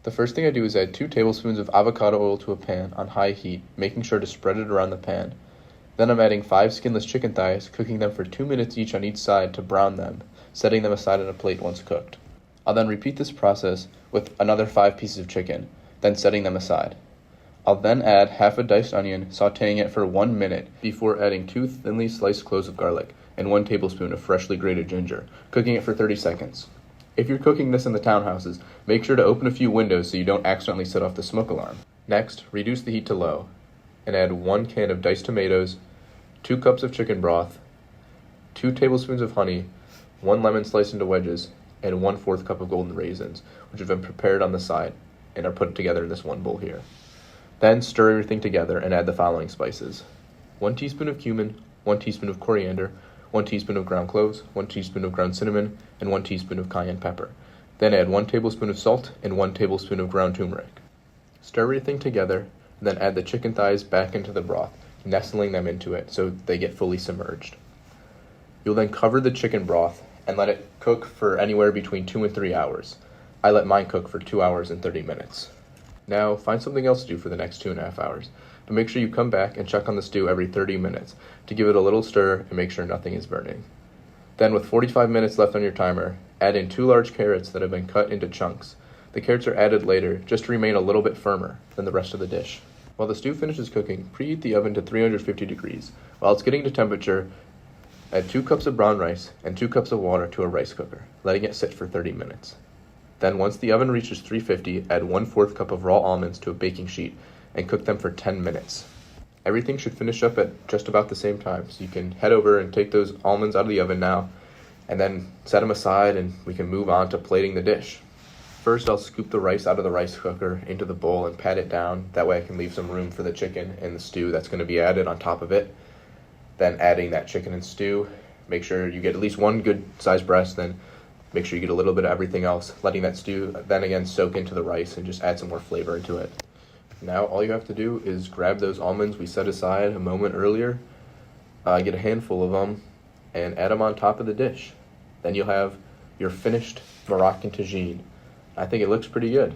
The first thing I do is add 2 tablespoons of avocado oil to a pan on high heat, making sure to spread it around the pan. Then I'm adding 5 skinless chicken thighs, cooking them for 2 minutes each on each side to brown them, setting them aside on a plate once cooked. I'll then repeat this process with another 5 pieces of chicken, then setting them aside. I'll then add half a diced onion, sauteing it for 1 minute before adding 2 thinly sliced cloves of garlic and 1 tablespoon of freshly grated ginger, cooking it for 30 seconds. If you're cooking this in the townhouses, make sure to open a few windows so you don't accidentally set off the smoke alarm. Next, reduce the heat to low and add 1 can of diced tomatoes, 2 cups of chicken broth, 2 tablespoons of honey, 1 lemon sliced into wedges, and 1/4 cup of golden raisins, which have been prepared on the side and are put together in this one bowl here. Then stir everything together and add the following spices: 1 teaspoon of cumin, 1 teaspoon of coriander, 1 teaspoon of ground cloves, 1 teaspoon of ground cinnamon, and 1 teaspoon of cayenne pepper. Then add 1 tablespoon of salt and 1 tablespoon of ground turmeric. Stir everything together, and then add the chicken thighs back into the broth, nestling them into it so they get fully submerged. You'll then cover the chicken broth and let it cook for anywhere between 2 and 3 hours. I let mine cook for 2 hours and 30 minutes. Now, find something else to do for the next 2.5 hours, but make sure you come back and check on the stew every 30 minutes to give it a little stir and make sure nothing is burning. Then, with 45 minutes left on your timer, add in 2 large carrots that have been cut into chunks. The carrots are added later just to remain a little bit firmer than the rest of the dish. While the stew finishes cooking, preheat the oven to 350 degrees. While it's getting to temperature, add 2 cups of brown rice and 2 cups of water to a rice cooker, letting it sit for 30 minutes. Then once the oven reaches 350, add 1/4 cup of raw almonds to a baking sheet and cook them for 10 minutes. Everything should finish up at just about the same time, so you can head over and take those almonds out of the oven now, and then set them aside and we can move on to plating the dish. First, I'll scoop the rice out of the rice cooker into the bowl and pat it down. That way I can leave some room for the chicken and the stew that's going to be added on top of it. Then adding that chicken and stew, make sure you get at least 1 good sized breast, then make sure you get a little bit of everything else, letting that stew then again soak into the rice and just add some more flavor into it. Now all you have to do is grab those almonds we set aside a moment earlier, get a handful of them, and add them on top of the dish. Then you'll have your finished Moroccan tagine. I think it looks pretty good.